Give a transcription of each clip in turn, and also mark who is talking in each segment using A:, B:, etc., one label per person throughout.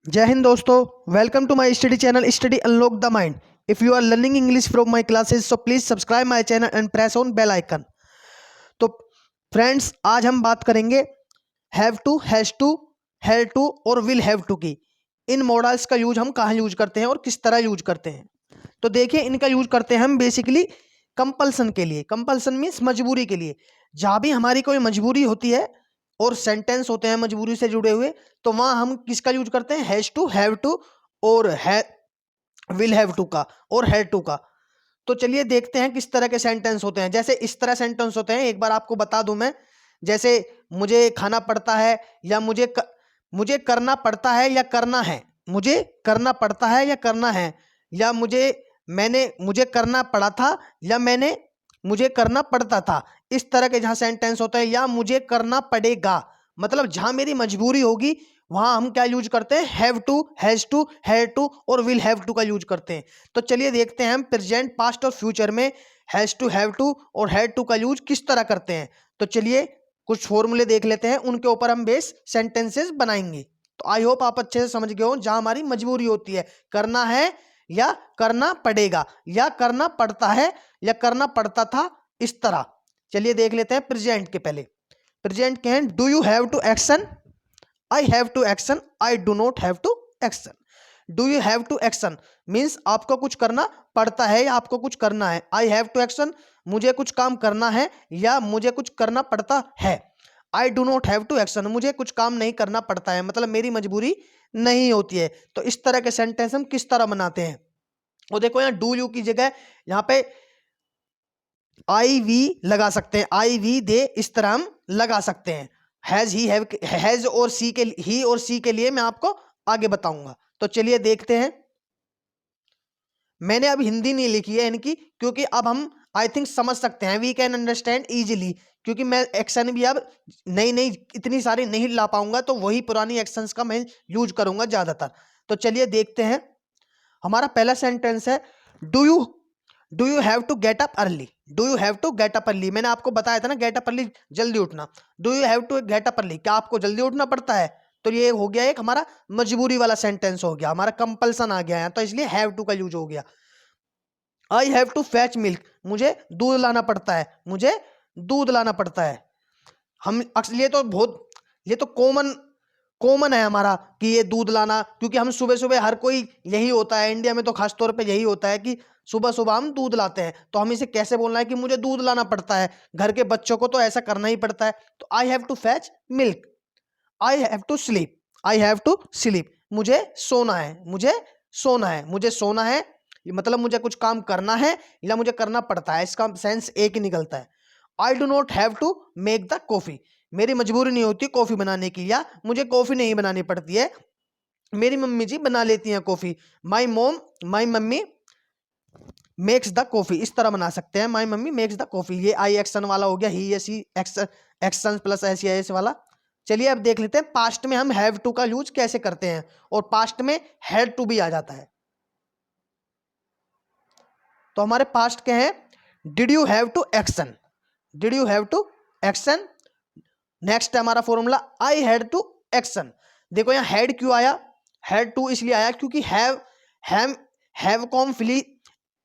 A: जय हिंद दोस्तों, welcome to my study channel study unlock the mind. If you are learning English from my classes so please subscribe my channel and press on bell icon. तो friends, आज हम बात करेंगे have to और will have to की। इन models का use हम कहाँ यूज करते हैं और किस तरह यूज करते हैं। तो देखिए, इनका यूज करते हैं हम बेसिकली कंपल्सन के लिए। कंपल्सन मीन्स मजबूरी के लिए। जहाँ भी हमारी कोई मजबूरी होती है और सेंटेंस होते हैं मजबूरी से जुड़े हुए, तो वहां हम किसका यूज करते हैं? हैज टू, हैव टू और विल हैव टू का और हैड टू का। तो चलिए देखते हैं किस तरह के सेंटेंस होते हैं। जैसे इस तरह सेंटेंस होते हैं, एक बार आपको बता दूं मैं। जैसे मुझे खाना पड़ता है या मुझे करना पड़ता है या करना है। मुझे करना पड़ता है या करना है, या मुझे करना पड़ा था या मुझे करना पड़ता था। इस तरह के जहां सेंटेंस होते हैं, या मुझे करना पड़ेगा, मतलब जहां मेरी मजबूरी होगी वहां हम क्या यूज करते हैं? Have to, has to, had to और विल हैव टू का यूज करते हैं। तो चलिए देखते हैं हम प्रेजेंट, पास्ट और फ्यूचर में हैज टू, हैव टू और हैड टू का यूज किस तरह करते हैं। तो चलिए कुछ फॉर्मूले देख लेते हैं, उनके ऊपर हम बेस सेंटेंसेस बनाएंगे। तो आई होप आप अच्छे से समझ गए हो। जहां हमारी मजबूरी होती है, करना है या करना पड़ेगा या करना पड़ता है या करना पड़ता था, इस तरह। चलिए देख लेते हैं प्रेजेंट के पहले। प्रेजेंट के हैं, do you have to action, I have to action, I do not have to action. Do you have to action means आपको कुछ करना पड़ता है या आपको कुछ करना है। आई हैव टू एक्शन, मुझे कुछ काम करना है या मुझे कुछ करना पड़ता है। I do not have to action, मुझे कुछ काम नहीं करना पड़ता है, मतलब मेरी मजबूरी नहीं होती है। तो इस तरह के सेंटेंस हम किस तरह बनाते हैं? वो देखो, यहाँ डू यू की जगह यहाँ पे आई वी लगा सकते हैं। आई वी दे, इस तरह हम लगा सकते हैं। हैज और सी के लिए मैं आपको आगे बताऊंगा। तो चलिए देखते हैं। मैंने अब हिंदी नहीं लिखी है इनकी, क्योंकि अब हम आई थिंक समझ सकते हैं, वी कैन अंडरस्टैंड इजीली। क्योंकि मैं एक्शन भी अब नई नई इतनी सारी नहीं ला पाऊंगा, तो वही पुरानी एक्शंस का मैं यूज करूंगा ज्यादातर। तो चलिए देखते हैं। हमारा पहला सेंटेंस है, do you do you have to get up early. Do you have to get up early, मैंने आपको बताया था ना, गेट अप अर्ली जल्दी उठना। Do you have to get up early, क्या आपको जल्दी उठना पड़ता है? तो ये हो गया एक हमारा मजबूरी वाला सेंटेंस हो गया, हमारा कंपल्सन आ गया है, तो इसलिए हैव टू का यूज हो गया। I have to fetch milk, मुझे दूध लाना पड़ता है, मुझे दूध लाना पड़ता है। हम अक्सर ये तो कॉमन कॉमन है हमारा कि ये दूध लाना, क्योंकि हम सुबह सुबह हर कोई यही होता है, इंडिया में तो खास तौर पे यही होता है कि सुबह सुबह हम दूध लाते हैं। तो हम इसे कैसे बोलना है कि मुझे दूध लाना पड़ता है? घर के बच्चों को तो ऐसा करना ही पड़ता है। तो I have to fetch milk. I have to sleep, I have to sleep, मुझे सोना है, मुझे सोना है, मुझे सोना है। ये मतलब मुझे कुछ काम करना है या मुझे करना पड़ता है, इसका सेंस एक ही निकलता है। I do not have to make the coffee, मेरी मजबूरी नहीं होती कॉफी बनाने की, या मुझे कॉफी नहीं बनानी पड़ती है, मेरी मम्मी जी बना लेती हैं coffee. My mummy makes the coffee, इस तरह बना सकते हैं, माई मम्मी मेक्स द कॉफी। ये आई एक्शन वाला हो गया, ही या सी एक्शन, एक्शन प्लस एस या एस वाला। चलिए अब देख लेते हैं पास्ट में हम हैव टू का यूज कैसे करते हैं, और पास्ट में हैड टू भी आ जाता है। तो हमारे पास्ट के हैं, did you have to action, did you have to action. Next है हमारा formula, I had to action. देखो यहाँ हैड क्यों आया? हैड टू इसलिए आया क्योंकि हैव को हम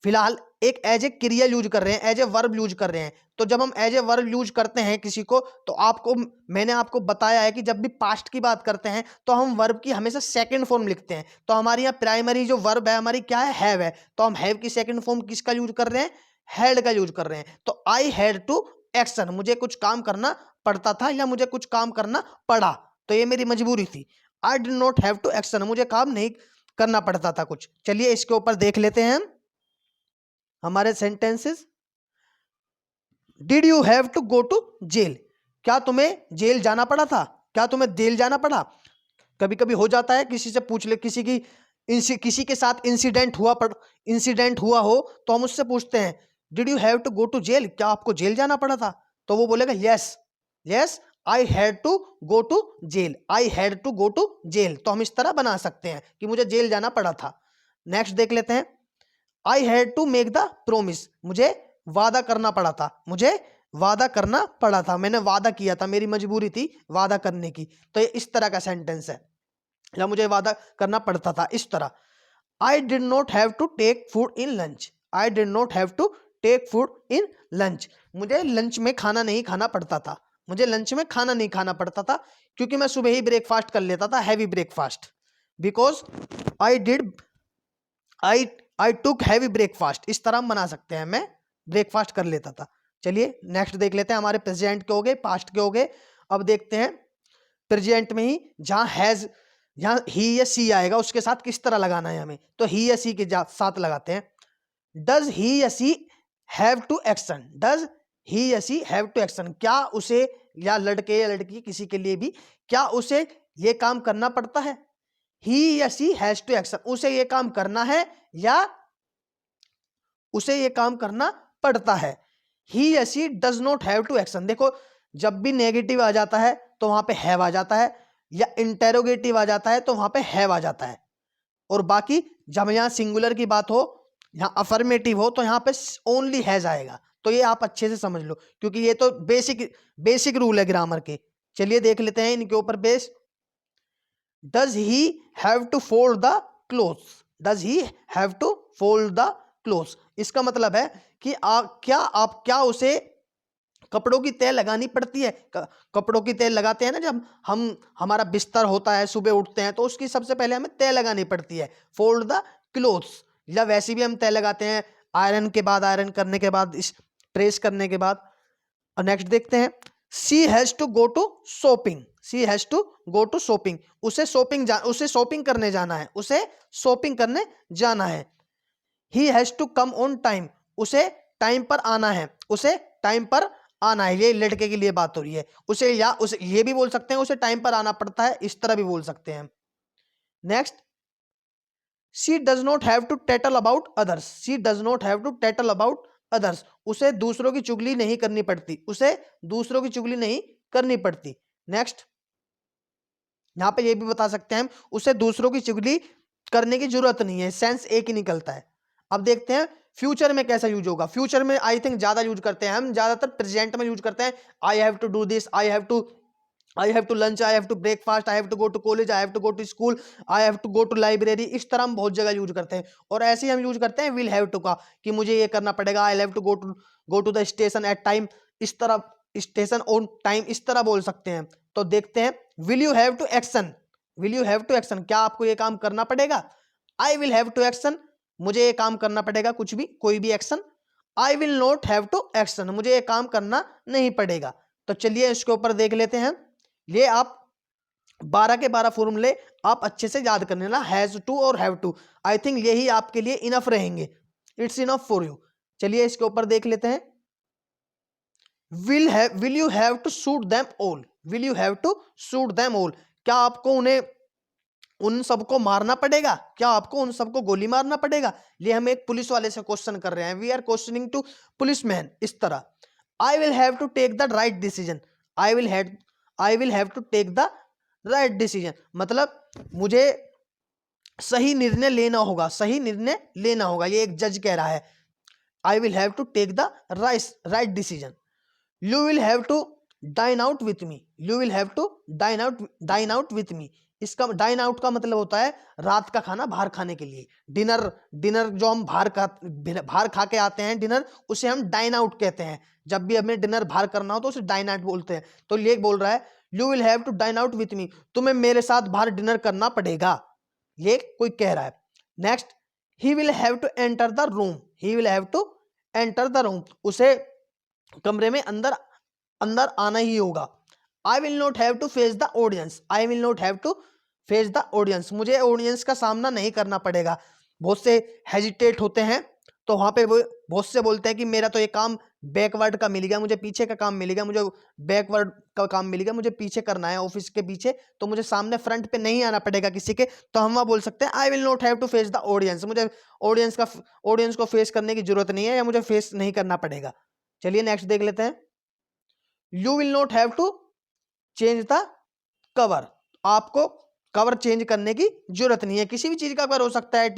A: फिलहाल एक एज ए क्रिया यूज कर रहे हैं, एज ए वर्ब यूज कर रहे हैं। तो जब हम एज ए वर्ब यूज करते हैं किसी को, तो मैंने आपको बताया है कि जब भी पास्ट की बात करते हैं तो हम वर्ब की हमेशा सेकंड फॉर्म लिखते हैं। तो हमारी यहाँ प्राइमरी जो वर्ब है हमारी क्या है? हैव है। तो हम हैव की सेकंड फॉर्म किसका यूज कर रहे हैं? हैड का यूज कर रहे हैं। तो आई हैड टू एक्शन, मुझे कुछ काम करना पड़ता था या मुझे कुछ काम करना पड़ा, तो ये मेरी मजबूरी थी। I did not have to action, मुझे काम नहीं करना पड़ता था कुछ। चलिए इसके ऊपर देख लेते हैं हमारे sentences. Did you have to go to jail, क्या तुम्हें जेल जाना पड़ा था? क्या तुम्हें जेल जाना पड़ा? कभी कभी हो जाता है, किसी से पूछ ले, किसी के साथ इंसिडेंट हुआ हो, तो हम उससे पूछते हैं did you have to go to jail, क्या आपको जेल जाना पड़ा था? तो वो बोलेगा yes, yes I had to go to jail, I had to go to jail. तो हम इस तरह बना सकते हैं कि मुझे जेल जाना पड़ा था। नेक्स्ट देख लेते हैं, I had to make the promise, मुझे वादा करना पड़ा था, मुझे वादा करना पड़ा था, मैंने वादा किया था, मेरी मजबूरी थी वादा करने की। तो ये इस तरह का सेंटेंस है। या मुझे वादा करना पड़ता था, इस तरह। I did not have to take food in lunch, I did not have to take food in lunch, मुझे लंच में खाना नहीं खाना पड़ता था, मुझे लंच में खाना नहीं खाना पड़ता था, क्योंकि मैं सुबह ही ब्रेकफास्ट कर लेता था, heavy breakfast. Because I did I took heavy breakfast, इस तरह हम बना सकते हैं, मैं ब्रेकफास्ट कर लेता था। चलिए नेक्स्ट देख लेते हैं, हमारे प्रेजेंट के हो गए, पास्ट के हो गए। अब देखते हैं प्रेजेंट में ही जहां हैज, जहां ही या सी आएगा उसके साथ किस तरह लगाना है हमें, तो ही या सी के साथ लगाते हैं। डज ही या she have to action, does he या सी हैव टू एक्शन, क्या उसे, या लड़के या लड़की किसी के लिए भी, क्या उसे ये काम करना पड़ता है। ही या सी हैज टू एक्शन, उसे ये काम करना है या उसे ये काम करना पड़ता है। ही या she does not have to action, देखो जब भी नेगेटिव आ जाता है तो वहां पे हैव आ जाता है, या इंटेरोगेटिव आ जाता है तो वहां पे हैव आ जाता है, और बाकी जब यहां सिंगुलर की बात हो, यहां अफर्मेटिव हो, तो यहां पे ओनली हैज आएगा। तो ये आप अच्छे से समझ लो, क्योंकि ये तो बेसिक रूल है ग्रामर के। चलिए देख लेते हैं इनके ऊपर base. Does he have to fold the clothes, does he have to fold the clothes, इसका मतलब है कि क्या उसे कपड़ों की तह लगानी पड़ती है। कपड़ों की तह लगाते हैं ना, जब हमारा बिस्तर होता है, सुबह उठते हैं तो उसकी सबसे पहले हमें तह लगानी पड़ती है, फोल्ड द क्लोथ्स। या वैसे भी हम तह लगाते हैं आयरन के बाद, आयरन करने के बाद, इस प्रेस करने के बाद। और नेक्स्ट देखते हैं, she has to go to shopping, she has to go to shopping, उसे शॉपिंग करने जाना है, उसे शॉपिंग करने जाना है। He has to come on time, उसे टाइम पर आना है, उसे टाइम पर आना है, ये लड़के के लिए बात हो रही है। उसे, या उसे ये भी बोल सकते हैं उसे टाइम पर आना पड़ता है, इस तरह भी बोल सकते हैं। Next, she does not have to tattle about others, she does not have to tattle about others, उसे दूसरों की चुगली नहीं करनी पड़ती, उसे दूसरों की चुगली नहीं करनी पड़ती। नेक्स्ट, यहां पे ये भी बता सकते हैं हम, उसे दूसरों की चुगली करने की जरूरत नहीं है, सेंस एक ही निकलता है। अब देखते हैं फ्यूचर में कैसा यूज होगा। फ्यूचर में आई थिंक ज्यादा यूज करते हैं हम, ज्यादातर प्रेजेंट में यूज करते हैं। I have to do this, I have to lunch, I have to breakfast, I have to go to college, I have to go to school, I have to go to library, इस तरह हम बहुत जगह use करते हैं। और ऐसे ही हम यूज करते हैं विल हैव टू का, कि मुझे ये करना पड़ेगा, I have to go to the station at time, इस तरह स्टेशन ऑन टाइम, इस तरह बोल सकते हैं। तो देखते हैं, will you have to action, will you have to action, क्या आपको ये काम करना पड़ेगा। I will have to action, मुझे ये काम करना पड़ेगा, कुछ भी, कोई भी action. I will not have to action, मुझे ये काम करना नहीं पड़ेगा। तो चलिए इसके ऊपर देख लेते हैं। ये आप 12 के 12 फॉर्मूले आप अच्छे से याद कर लेना, हैज टू और हैव टू। आई थिंक यही आपके लिए इनफ रहेंगे, इट्स इनफ फॉर यू। चलिए इसके ऊपर देख लेते हैं। Will you have to shoot them all, will you have to shoot them all, क्या आपको उन सबको मारना पड़ेगा, क्या आपको उन सबको गोली मारना पड़ेगा। ये हम एक पुलिस वाले से क्वेश्चन कर रहे हैं, we are questioning to police man, इस तरह। I will have to take the right decision, I will have to take the right decision, मतलब मुझे सही निर्णय लेना होगा, सही निर्णय लेना होगा, ये एक जज कह रहा है। I will have to take the right decision. You will have to dine out with me, you will have to dine out with me, इसका डाइन आउट का मतलब होता है रात का खाना बाहर खाने के लिए। डिनर जो हम बाहर खा के आते हैं डिनर, उसे हम डाइन आउट कहते हैं। जब भी हमें डिनर बाहर करना हो तो उसे डाइन आउट बोलते हैं। तो ये बोल रहा है, you will have to dine out with me, तुम्हें मेरे साथ बाहर डिनर करना पड़ेगा, ये कोई कह रहा है। Next, he will have to enter the room, he will have to enter the room, उसे कमरे में अंदर आना ही होगा। I will not have to face the audience, I will not have to face the audience, मुझे audience का सामना नहीं करना पड़ेगा। बहुत से हेजिटेट होते हैं, तो वहां पे वो बहुत से बोलते हैं कि मेरा तो ये काम बैकवर्ड का मिल गया, मुझे पीछे का काम मिल गया, मुझे बैकवर्ड का काम मिल गया, मुझे पीछे करना है ऑफिस के पीछे, तो मुझे सामने फ्रंट पे नहीं आना पड़ेगा किसी के। तो हम वहां बोल सकते हैं I will not have to face the audience, मुझे ऑडियंस को फेस करने की जरूरत नहीं है, या मुझे फेस नहीं करना पड़ेगा। चलिए नेक्स्ट देख लेते हैं। You will not have to change the cover, आपको कवर चेंज करने की जरूरत नहीं है, किसी भी चीज का कवर हो सकता है,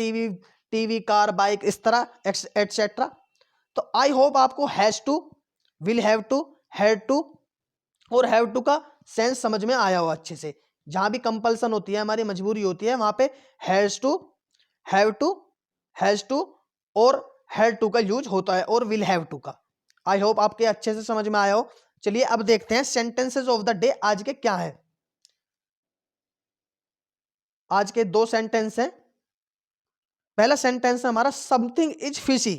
A: टीवी कार बाइक, इस तरह एटसेट्रा। तो आई होप आपको has to, will have to, had to और हैव टू का सेंस समझ में आया हो अच्छे से। जहां भी कंपल्सन होती है, हमारी मजबूरी होती है, वहां पे has to, have to, has to और हैड टू का यूज होता है, और विल हैव टू का। आई होप आपके अच्छे से समझ में आया हो। चलिए अब देखते हैं सेंटेंसेस ऑफ द डे आज के क्या है। आज के 2 सेंटेंस हैं। पहला सेंटेंस है हमारा समथिंग इज फिशी,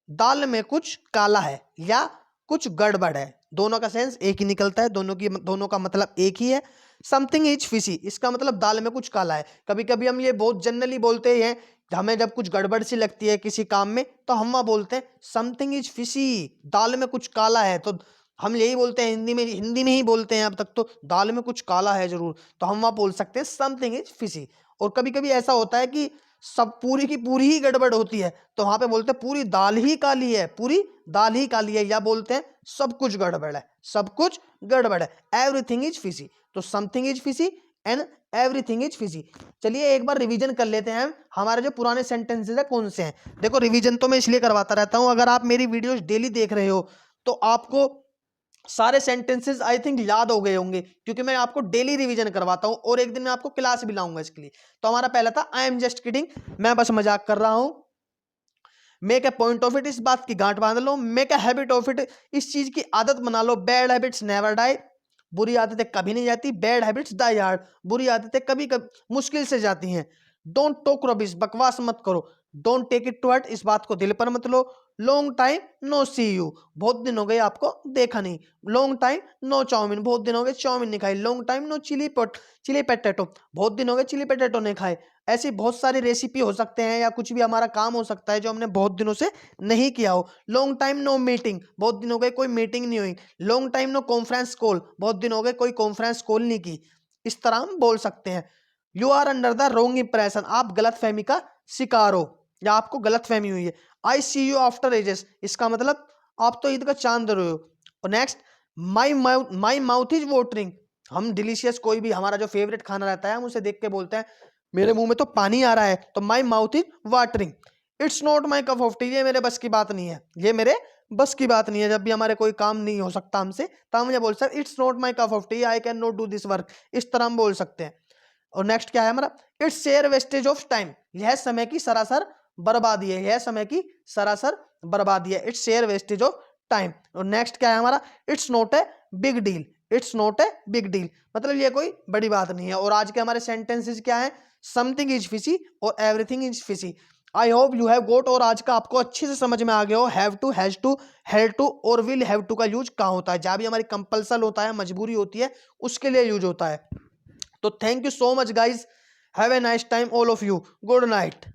A: दाल में कुछ काला है या कुछ गड़बड़ है। दोनों का सेंस एक ही निकलता है, दोनों का मतलब एक ही है। समथिंग इज फिशी, इसका मतलब दाल में कुछ काला है। कभी कभी हम ये बहुत जनरली बोलते हैं, हमें जब कुछ गड़बड़ सी लगती है किसी काम में तो हम वहां बोलते हैं समथिंग इज फिशी, दाल में कुछ काला है। तो हम यही बोलते हैं हिंदी में ही बोलते हैं अब तक, तो दाल में कुछ काला है जरूर, तो हम वहां बोल सकते हैं समथिंग इज फिशी। और कभी कभी ऐसा होता है कि सब पूरी की पूरी ही गड़बड़ होती है, तो वहां पे बोलते हैं पूरी दाल ही काली है, पूरी दाल ही काली है, या बोलते हैं सब कुछ गड़बड़ है, सब कुछ गड़बड़ है, एवरीथिंग इज फिशी। तो something is fishy and everything is fishy. चलिए एक बार रिवीजन कर लेते हैं हमारे जो पुराने सेंटेंसेस है कौन से हैं। देखो रिवीजन तो मैं इसलिए करवाता रहता हूं, अगर आप मेरी वीडियोस डेली देख रहे हो तो आपको सारे सेंटेंसेस आई थिंक याद हो गए होंगे, क्योंकि मैं आपको डेली रिवीजन करवाता हूं और एक दिन मैं आपको क्लास भी लाऊंगा इसके लिए। तो हमारा पहला था आई एम जस्ट किडिंग, मैं बस मजाक कर रहा हूं। Make a point of it, इस बात की गांठ बांध लो। Make a habit of it, इस चीज की आदत बना लो। बैड हैबिट्स नेवर डाई, बुरी आदतें कभी नहीं जाती। बैड हैबिट्स डाई हार्ड, बुरी आदतें कभी कभी मुश्किल से जाती हैं। डोंट टॉक रबिश, बकवास मत करो। Don't take it to heart, इस बात को दिल पर मत लो। Long time no see you, बहुत दिन हो गए आपको देखा नहीं। लॉन्ग टाइम नो चाउमीन, बहुत दिन हो गए चाउमीन नहीं खाई। Long time no chilli potato, बहुत दिन हो गए चिली पोटैटो नहीं खाए। ऐसी बहुत सारी रेसिपी हो सकते हैं या कुछ भी हमारा काम हो सकता है जो हमने बहुत दिनों से नहीं किया हो। लॉन्ग टाइम नो मीटिंग, बहुत दिन हो गए कोई मीटिंग नहीं हुई। Long time no conference call, बहुत दिन हो गए कोई कॉन्फ्रेंस कॉल नहीं की। इस तरह हम बोल सकते हैं। You are under the wrong impression, आप गलत फहमी का शिकार हो या आपको गलत फहमी हुई है। आई सी यू आफ्टर एजेस, इसका मतलब आप तो ईद का चांद रहे हो। और नेक्स्ट, माई माउथ इज वोटरिंग, हम डिलीशियस कोई भी हमारा जो फेवरेट खाना रहता है हम उसे देख के बोलते हैं मेरे मुंह में तो पानी आ रहा है, तो my mouth is watering. It's not my cup of T, ये मेरे बस की बात नहीं है, ये मेरे बस की बात नहीं है। जब भी हमारे कोई काम नहीं हो सकता हमसे तो हम ये बोल सकते it's not my cup of T, I can not do this work, इस तरह हम बोल सकते हैं। और नेक्स्ट क्या है हमारा, its share wastage of time, यह समय की सरासर बर्बादी है, यह समय की सरासर बर्बादी है। Its share wastage of time. और नेक्स्ट क्या है हमारा, it's not a big deal, it's not a big deal, मतलब ये कोई बड़ी बात नहीं है। और आज के हमारे सेंटेंसेस क्या है, समथिंग इज फिशी और everything is fishy. I hope you have got, और आज का आपको अच्छे से समझ में आ गया हो have to, has to, had to और विल हैव टू का यूज कहाँ होता है। जहां भी हमारी कंपल्सन होता है, मजबूरी होती है, उसके लिए यूज होता है। तो thank you so much guys, have a nice time all of you, good night.